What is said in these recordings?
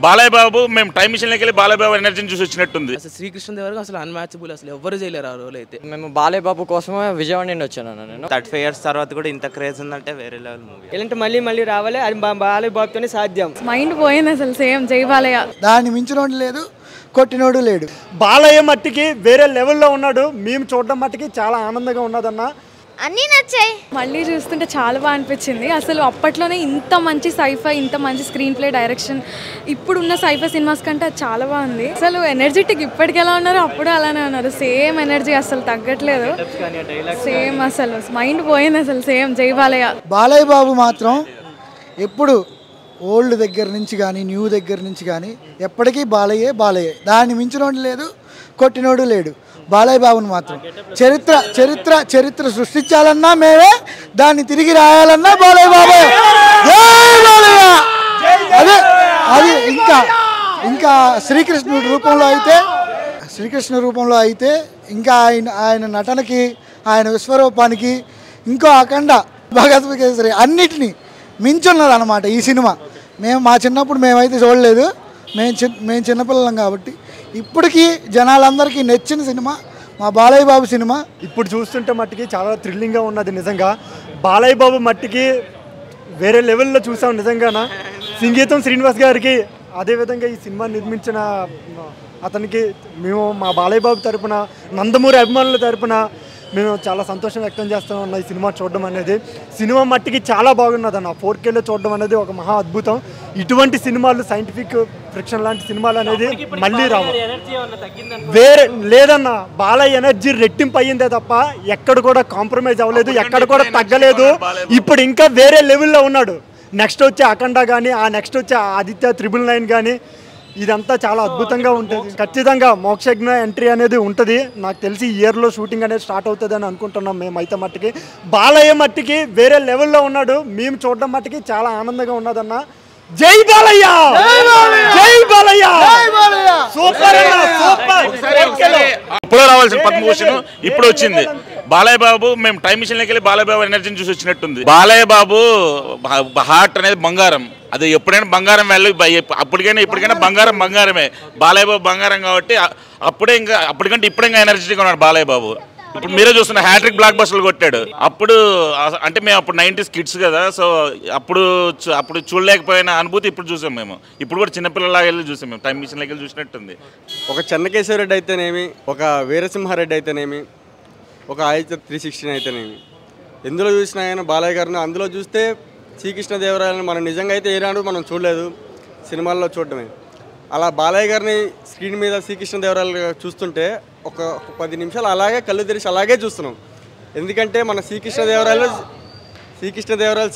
బాలయ్య బాబు మేము టైం మిషన్లోకి వెళ్ళి బాలయ్య బాబు ఎనర్జీని చూసి వచ్చినట్టుంది. అసలు శ్రీకృష్ణ దేవరాయలు అసలు అన్మ్యాచబుల్, అసలు ఎవరు చేయలేరు ఆ రోల్ అయితే. మేము బాలయ్య బాబు కోసమే విజయవాడ నుండి వచ్చాను. నేను 35 years తర్వాత కూడా ఇంత క్రేజ్ ఉందంటే వేరే లెవెల్ మూవీ. ఇలాంటి మళ్ళీ రావాలి, అది బాలయ్య బాబుతోనే సాధ్యం. మైండ్ పోయింది అసలు, సేమ్ జై బాలయ్య. దాన్ని మించినోడు లేదు, కొట్టినోడు లేడు. బాలయ్య మట్టికి వేరే లెవెల్లో ఉన్నాడు. మేము చూడడం మట్టికి చాలా ఆనందంగా ఉన్నదన్న. అన్నీ నచ్చాయి. మళ్ళీ చూస్తుంటే చాలా బాగా అనిపించింది. అసలు అప్పట్లోనే ఇంత మంచి సైఫై, ఇంత మంచి స్క్రీన్ ప్లే, డైరెక్షన్ ఇప్పుడున్న సైఫై సినిమాస్ కంటే అది చాలా బాగుంది. అసలు ఎనర్జెటిక్ ఇప్పటికి ఎలా ఉన్నారు అప్పుడు అలానే ఉన్నారు. సేమ్ ఎనర్జీ అసలు తగ్గట్లేదు. సేమ్ అసలు మైండ్ పోయింది అసలు, సేమ్ జై బాలయ్య. బాలయ్య బాబు మాత్రం ఎప్పుడు ఓల్డ్ దగ్గర నుంచి కానీ న్యూ దగ్గర నుంచి కానీ ఎప్పటికీ బాలయ్యే. దాన్ని మించినోడు లేదు, కొట్టినోడు లేడు. బాలయ్య బాబుని మాత్రం చరిత్ర సృష్టించాలన్నా మేమే, దాన్ని తిరిగి రాయాలన్నా బాలయ్య బాబే. అదే అది ఇంకా శ్రీకృష్ణ రూపంలో అయితే ఇంకా ఆయన నటనకి, ఆయన విశ్వరూపానికి, ఇంకో అఖండ, భగత్ కేసరి అన్నిటినీ మించున్నది అనమాట ఈ సినిమా. మా చిన్నప్పుడు మేమైతే చూడలేదు, మేము చిన్నపిల్లలం కాబట్టి ఇప్పటికీ జనాలందరికీ నచ్చిన సినిమా మా బాలయ్య బాబు సినిమా. ఇప్పుడు చూస్తుంటే మట్టికి చాలా థ్రిల్లింగ్గా ఉన్నది. నిజంగా బాలయ్య బాబు మట్టికి వేరే లెవెల్లో చూసాం నిజంగానా. సంగీతం శ్రీనివాస్ గారికి, అదేవిధంగా ఈ సినిమా నిర్మించిన అతనికి మేము మా బాలయ్య బాబు తరపున, నందమూరి అభిమానుల తరపున మేము చాలా సంతోషం వ్యక్తం చేస్తూ ఉన్నాం. ఈ సినిమా చూడడం అనేది, సినిమా మట్టికి చాలా బాగున్నది అన్న. 4Kలో చూడడం అనేది ఒక మహా అద్భుతం. ఇటువంటి సినిమాలు, సైంటిఫిక్ ఫ్రిక్షన్ లాంటి సినిమాలు అనేది మళ్ళీ రావు. వేరే లేదన్న, బాలయ్య ఎనర్జీ రెట్టింపు అయ్యిందే తప్ప ఎక్కడ కూడా కాంప్రమైజ్ అవ్వలేదు, ఎక్కడ కూడా తగ్గలేదు. ఇప్పుడు ఇంకా వేరే లెవెల్లో ఉన్నాడు. నెక్స్ట్ వచ్చే అఖండ కానీ, ఆ నెక్స్ట్ వచ్చే ఆదిత్య 999 కానీ, ఇదంతా చాలా అద్భుతంగా ఉంటుంది. ఖచ్చితంగా మోక్షజ్ఞ ఎంట్రీ అనేది ఉంటుంది. నాకు తెలిసి ఈ ఇయర్లో షూటింగ్ అనేది స్టార్ట్ అవుతుంది అని అనుకుంటున్నాం మేమైతే మట్టికి. బాలయ్య మట్టికి వేరే లెవెల్లో ఉన్నాడు. మేము చూడడం మట్టికి చాలా ఆనందంగా ఉన్నదన్న. జై బాలయ్య, జై బాలయ్య, సూపర్ అన్న, సూపర్. ఇప్పుడు రావాల్సిన పద్మభూషణ్ ఇప్పుడు వచ్చింది. బాలయ్య బాబు మేము టైం మిషన్లోకి వెళ్ళి బాలయ్య బాబు ఎనర్జీని చూసి వచ్చినట్టుంది. బాలయ్య బాబు హార్ట్ అనేది బంగారం. అది ఎప్పుడైనా బంగారం వాల్యూ, ఇప్పటికైనా బంగారమే. బాలయ్య బాబు బంగారం కాబట్టి అప్పటికంటే ఇప్పుడు ఇంకా ఎనర్జెటిక్గా ఉన్నాడు బాలయ్య బాబు. ఇప్పుడు మీరే చూస్తున్న హ్యాట్రిక్ బ్లాక్ బస్టర్లు కొట్టాడు. అప్పుడు అంటే మేము అప్పుడు 90s కిడ్స్ కదా, సో అప్పుడు చూడలేకపోయిన అనుభూతి ఇప్పుడు చూసాం మేము. ఇప్పుడు కూడా చిన్నపిల్లలాగా వెళ్ళి చూసాం మేము, టైం మిషన్లోకి వెళ్ళి చూసినట్టుంది. ఒక చెన్నకేశ్వరరెడ్డి అయితేనేమి, ఒక వీరసింహారెడ్డి అయితేనేమి, ఒక ఆదిత్య 316 అయితేనేమి, ఎందులో చూసినా ఆయన బాలయ్య గారిని. అందులో చూస్తే శ్రీకృష్ణదేవరాయలను మనం నిజంగా అయితే ఏనాడు మనం చూడలేదు, సినిమాల్లో చూడడమే. అలా బాలయ్య గారిని స్క్రీన్ మీద శ్రీకృష్ణదేవరాయలు చూస్తుంటే ఒక 10 నిమిషాలు అలాగే కళ్ళు తెరిచి అలాగే చూస్తున్నాం. ఎందుకంటే మన శ్రీకృష్ణదేవరాయలు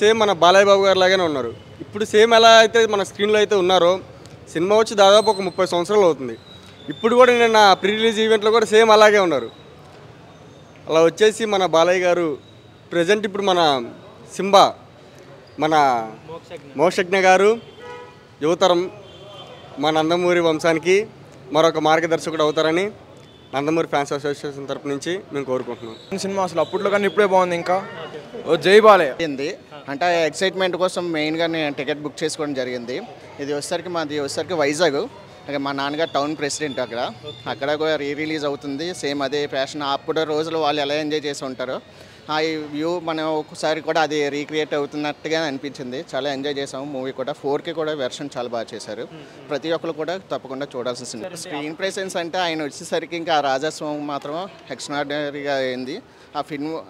సేమ్ మన బాలయ్య బాబు గారు లాగానే ఉన్నారు. ఇప్పుడు సేమ్ ఎలా అయితే మన స్క్రీన్లో అయితే ఉన్నారో, సినిమా వచ్చి దాదాపు ఒక 30 సంవత్సరాలు అవుతుంది. ఇప్పుడు కూడా నేను ప్రీ రిలీజ్ ఈవెంట్లో కూడా సేమ్ అలాగే ఉన్నారు. అలా వచ్చేసి మన బాలయ్య గారు ప్రజెంట్ ఇప్పుడు మన సింబా, మన మోక్షజ్ఞ గారు యువతరం, మా నందమూరి వంశానికి మరొక మార్గదర్శకుడు అవుతారని నందమూరి ఫ్యాన్స్ అసోసియేషన్ తరపు నుంచి మేము కోరుకుంటున్నాం. సినిమా అసలు అప్పట్లో కానీ ఇప్పుడే బాగుంది. ఇంకా జై బాలయ్య అయింది అంటే ఎక్సైట్మెంట్ కోసం మెయిన్గా నేను టికెట్ బుక్ చేసుకోవడం జరిగింది. ఇది వచ్చేసరికి వైజాగ్. మా నాన్నగారు టౌన్ ప్రెసిడెంట్ అక్కడ కూడా రిలీజ్ అవుతుంది. సేమ్ అదే ఫ్యాషన్ అప్పుడు రోజులు వాళ్ళు ఎలా ఎంజాయ్ చేసి ఉంటారో ఆ వ్యూ మనం ఒకసారి కూడా అది రీక్రియేట్ అవుతున్నట్టుగా అనిపించింది. చాలా ఎంజాయ్ చేసాము మూవీ కూడా. 4K కూడా వెర్షన్ చాలా బాగా చేశారు. ప్రతి ఒక్కరు కూడా తప్పకుండా చూడాల్సిన సినిమా. స్క్రీన్ ప్రెసెన్స్ అంటే ఆయన వచ్చేసరికి ఇంకా ఆ రాజస్వామి మాత్రం ఎక్స్ట్రాడినరీగా అయింది.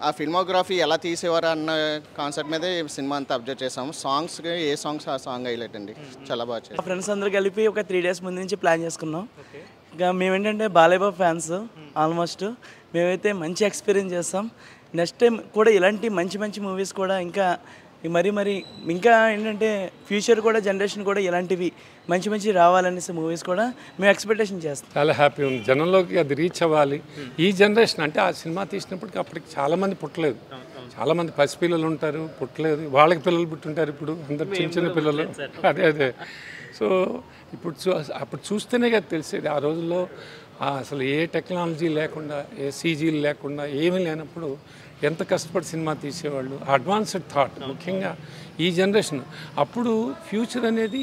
ఆ ఫిల్మోగ్రఫీ ఎలా తీసేవారు అన్న కాన్సెప్ట్ మీదే సినిమా అంతా అబ్జర్వ్ చేసాము. సాంగ్స్కి ఏ సాంగ్స్ ఆ సాంగ్ హైలైట్ అండి, చాలా బాగా చేశారు. ఫ్రెండ్స్ అందరూ కలిపి ఒక 3 days ముందు నుంచి ప్లాన్ చేసుకున్నాం. ఇంకా మేమేంటంటే బాలయ్య బాబు ఫ్యాన్స్ ఆల్మోస్ట్. మేమైతే మంచి ఎక్స్పీరియన్స్ చేస్తాం. నెక్స్ట్ టైం కూడా ఇలాంటి మంచి మూవీస్ కూడా ఇంకా ఇంకా ఏంటంటే ఫ్యూచర్ కూడా జనరేషన్ కూడా ఇలాంటివి మంచి రావాలనేసి మూవీస్ కూడా మేము ఎక్స్పెక్టేషన్ చేస్తాం. చాలా హ్యాపీ ఉంది. జనంలోకి అది రీచ్ అవ్వాలి. ఈ జనరేషన్ అంటే ఆ సినిమా తీసినప్పటికీ అప్పటికి చాలామంది పుట్టలేదు. చాలామంది పసిపిల్లలు ఉంటారు, పుట్టలేదు. వాళ్ళకి పిల్లలు పుట్టుంటారు. ఇప్పుడు అందరు చిన్న పిల్లలు. అదే సో అప్పుడు చూస్తేనే కదా తెలిసేది. ఆ రోజుల్లో అసలు ఏ టెక్నాలజీ లేకుండా ఏ సీజీలు లేకుండా ఏమీ లేనప్పుడు ఎంత కష్టపడి సినిమా తీసేవాళ్ళు. అడ్వాన్స్డ్ థాట్ ముఖ్యంగా ఈ జనరేషన్. అప్పుడు ఫ్యూచర్ అనేది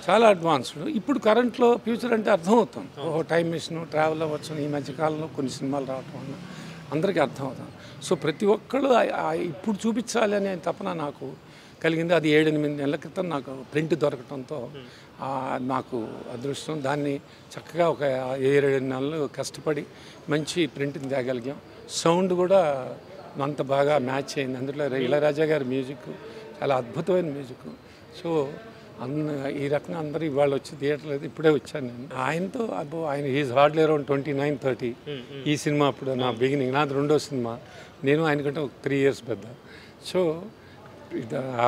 చాలా అడ్వాన్స్డ్. ఇప్పుడు కరెంట్లో ఫ్యూచర్ అంటే అర్థమవుతుంది. టైం మిషన్ ట్రావెల్ అవ్వచ్చు. ఈ మధ్యకాలంలో కొన్ని సినిమాలు రావటం వల్ల అందరికీ అర్థమవుతుంది. సో ప్రతి ఒక్కళ్ళు ఇప్పుడు చూపించాలి అనే తపన నాకు కలిగింది. అది 7-8 నెలల క్రితం నాకు ప్రింట్ దొరకటంతో నాకు అదృష్టం. దాన్ని చక్కగా ఒక 7-8 నెలలు కష్టపడి మంచి ప్రింట్ని తేగలిగాం. సౌండ్ కూడా అంత బాగా మ్యాచ్ అయింది. అందులో ఇళయరాజా గారి మ్యూజిక్ చాలా అద్భుతమైన మ్యూజిక్. సో ఈ రకంగా అందరూ ఇవాళ వచ్చి థియేటర్లో ఇప్పుడే వచ్చాను నేను. ఆయనతో ఆయన ఈజ్ హార్డ్లీ అరౌండ్ 29-30. ఈ సినిమా అప్పుడు నా బిగినింగ్, నాది 2వ సినిమా. నేను ఆయనకంటే ఒక 3 years పెద్ద. సో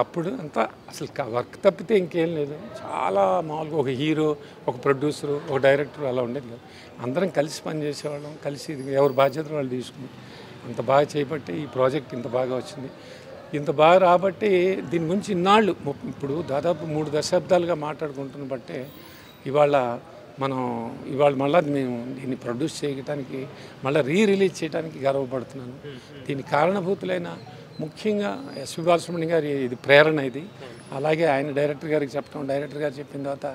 అప్పుడు అంతా అసలు వర్క్ తప్పితే ఇంకేం లేదు. చాలా మామూలుగా ఒక హీరో, ఒక ప్రొడ్యూసరు, ఒక డైరెక్టర్ అలా ఉండేది లేదు. అందరం కలిసి పనిచేసేవాళ్ళం. కలిసి ఎవరి బాధ్యతలు వాళ్ళు తీసుకుని అంత బాగా చేయబట్టి ఈ ప్రాజెక్ట్ ఇంత బాగా వచ్చింది. ఇంత బాగా రాబట్టి దీని గురించి ఇన్నాళ్ళు ఇప్పుడు దాదాపు 3 దశాబ్దాలుగా మాట్లాడుకుంటున్న బట్టే ఇవాళ మళ్ళీ మేము దీన్ని ప్రొడ్యూస్ చేయడానికి మళ్ళీ రిలీజ్ చేయడానికి గర్వపడుతున్నాను. దీనికి కారణభూతులైన ముఖ్యంగా ఎస్వి బాలసుబ్రహ్మణ్యం గారి ఇది ప్రేరణ. ఇది అలాగే ఆయన డైరెక్టర్ గారికి చెప్పడం, డైరెక్టర్ గారు చెప్పిన తర్వాత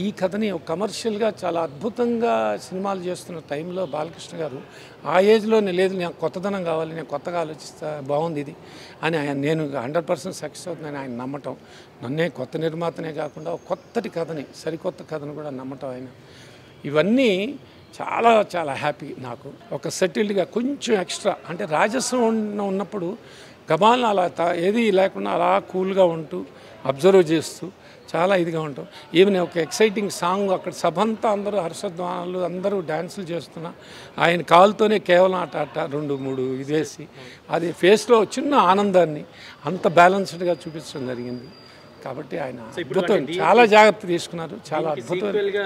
ఈ కథని కమర్షియల్గా చాలా అద్భుతంగా సినిమాలు చేస్తున్న టైంలో బాలకృష్ణ గారు ఆ ఏజ్లోనే లేదు, నేను కొత్తదనం కావాలి, నేను కొత్తగా ఆలోచిస్తా, బాగుంది ఇది అని నేను 100% సక్సెస్ అవుతుందని ఆయన నమ్మటం, నన్నే కొత్త నిర్మాతనే కాకుండా కొత్తటి కథని, సరికొత్త కథను కూడా నమ్మటం ఆయన, ఇవన్నీ చాలా చాలా హ్యాపీ. నాకు ఒక సెటిల్డ్గా కొంచెం ఎక్స్ట్రా అంటే రాజస్వం ఉన్నప్పుడు గబాలను అలా ఏది లేకుండా అలా కూల్గా ఉంటూ అబ్జర్వ్ చేస్తూ చాలా ఇదిగా ఉంటాం. ఈవెన్ ఒక ఎక్సైటింగ్ సాంగ్ అక్కడ సభంతా అందరూ హర్షధ్వానాలు, అందరూ డ్యాన్సులు చేస్తున్నా ఆయన కాలుతోనే కేవలం అట 2-3 ఇదేసి అది ఫేస్లో చిన్న ఆనందాన్ని అంత బ్యాలెన్స్డ్గా చూపించడం జరిగింది. కాబట్టి ఆయన అద్భుతం, చాలా జాగ్రత్త తీసుకున్నారు. చాలా అద్భుతంగా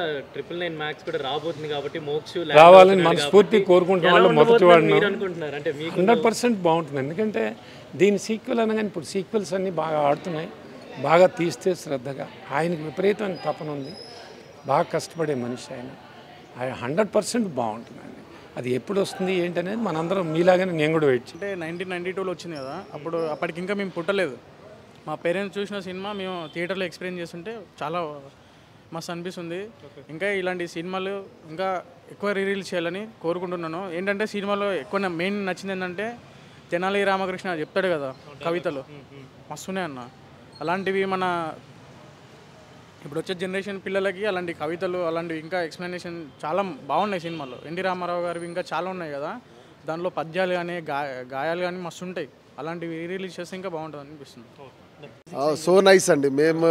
రావాలని మనస్ఫూర్తి కోరుకుంటున్న వాళ్ళు మొదటి వాడిని 100% బాగుంటుంది. ఎందుకంటే దీని సీక్వెల్ అనగానే ఇప్పుడు సీక్వెల్స్ అన్నీ బాగా ఆడుతున్నాయి, బాగా తీస్తే శ్రద్ధగా. ఆయనకి విపరీతమైన తపన ఉంది, బాగా కష్టపడే మనిషి ఆయన. 100% బాగుంటుందండి. అది ఎప్పుడు వస్తుంది ఏంటనేది మనందరం మీలాగానే నేను కూడా వెయిట్. అంటే 1992లో వచ్చింది కదా, అప్పటికి ఇంకా మేము పుట్టలేదు. మా పేరెంట్స్ చూసిన సినిమా మేము థియేటర్లో ఎక్స్పీరియన్స్ చేస్తుంటే చాలా మస్తు అనిపిస్తుంది. ఇంకా ఇలాంటి సినిమాలు ఇంకా ఎక్కువ రిలీజ్ చేయాలని కోరుకుంటున్నాను. ఏంటంటే సినిమాలో ఎక్కువ మెయిన్ నచ్చింది ఏంటంటే తెనాలి రామకృష్ణ చెప్తాడు కదా కవితలు, మస్తున్నాయి అన్న. అలాంటివి మన ఇప్పుడు వచ్చే జనరేషన్ పిల్లలకి అలాంటి కవితలు, అలాంటివి ఇంకా ఎక్స్ప్లెనేషన్ చాలా బాగున్నాయి సినిమాలో. ఎన్టీ రామారావు గారివి ఇంకా చాలా ఉన్నాయి కదా, దాంట్లో పద్యాలు కానీ గాయాలు కానీ మస్తు ఉంటాయి. అలాంటివి రిలీజ్ చేస్తే ఇంకా బాగుంటుంది అనిపిస్తుంది. సో నైస్ అండి. మేము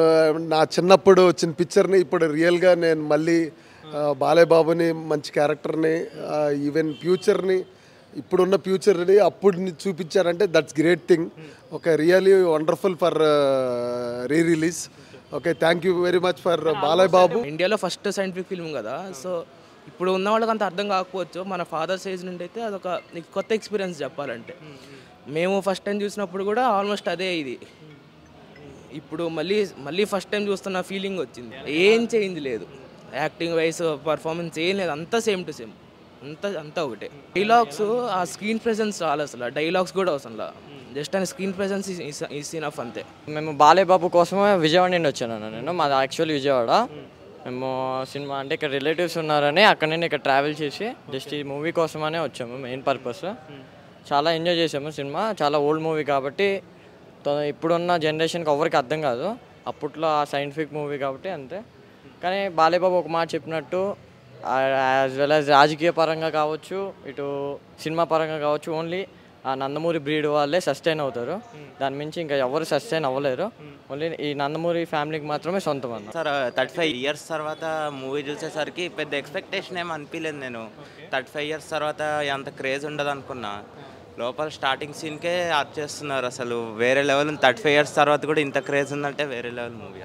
నా చిన్నప్పుడు వచ్చిన పిక్చర్ని ఇప్పుడు రియల్గా నేను మళ్ళీ బాలయ్య బాబుని మంచి క్యారెక్టర్ని, ఈవెన్ ఫ్యూచర్ని, ఇప్పుడున్న ఫ్యూచర్ని అప్పుడు చూపించారంటే that's great thing. Okay, really wonderful for release. Okay, thank you very much for Balayya Babu. ఇండియాలో ఫస్ట్ సైంటిఫిక్ ఫిల్మ్ కదా, సో ఇప్పుడు ఉన్న వాళ్ళకి అంత అర్థం కాకపోవచ్చు. మన ఫాదర్స్ ఏజ్ నుండి అయితే అదొక కొత్త ఎక్స్పీరియన్స్ చెప్పాలంటే. మేము ఫస్ట్ టైం చూసినప్పుడు కూడా ఆల్మోస్ట్ అదే ఇది. ఇప్పుడు మళ్ళీ ఫస్ట్ టైం చూస్తున్న ఫీలింగ్ వచ్చింది. ఏం చేంజ్ లేదు, యాక్టింగ్ వైజ్ పర్ఫార్మెన్స్ ఏం లేదు, అంతా సేమ్ టు సేమ్, అంతా ఒకటే. డైలాగ్స్, ఆ స్క్రీన్ ప్రెజెన్స్ చాలా, అసలు డైలాగ్స్ కూడా అవసరం, జస్ట్ ఆయన స్క్రీన్ ప్రెజెన్స్ ఈస్ ఇనఫ్ అంతే. మేము బాలయ్య బాబు కోసమే విజయవాడ నుండి వచ్చాను నేను. మాది యాక్చువల్లీ విజయవాడ. మేము సినిమా అంటే ఇక్కడ రిలేటివ్స్ ఉన్నారని అక్కడ నేను ఇక్కడ ట్రావెల్ చేసి జస్ట్ ఈ మూవీ కోసమనే వచ్చాము. మెయిన్ పర్పస్ చాలా ఎంజాయ్ చేసాము. సినిమా చాలా ఓల్డ్ మూవీ కాబట్టి ఇప్పుడున్న జనరేషన్కి ఎవరికి అర్థం కాదు. అప్పట్లో ఆ సైంటిఫిక్ మూవీ కాబట్టి అంతే. కానీ బాలయ్య బాబు ఒక మాట చెప్పినట్టు యాజ్ వెల్ యాజ్ రాజకీయ పరంగా కావచ్చు, ఇటు సినిమా పరంగా కావచ్చు, ఓన్లీ ఆ నందమూరి బ్రీడ్ వాళ్ళే సస్టైన్ అవుతారు. దాని మించి ఇంకా ఎవరు సస్టైన్ అవ్వలేరు. ఓన్లీ ఈ నందమూరి ఫ్యామిలీకి మాత్రమే సొంతం అన్న. సార్ 35 years తర్వాత మూవీ చూసేసరికి పెద్ద ఎక్స్పెక్టేషన్ ఏమి అనిపించలేదు. నేను 35 years తర్వాత ఎంత క్రేజ్ ఉండదు అనుకున్నా. లోపల స్టార్టింగ్ సీన్కే యాడ్ చేస్తున్నారు. అసలు వేరే లెవెల్. 35 years తర్వాత కూడా ఇంత క్రేజ్ ఉందంటే వేరే లెవెల్ మూవీ.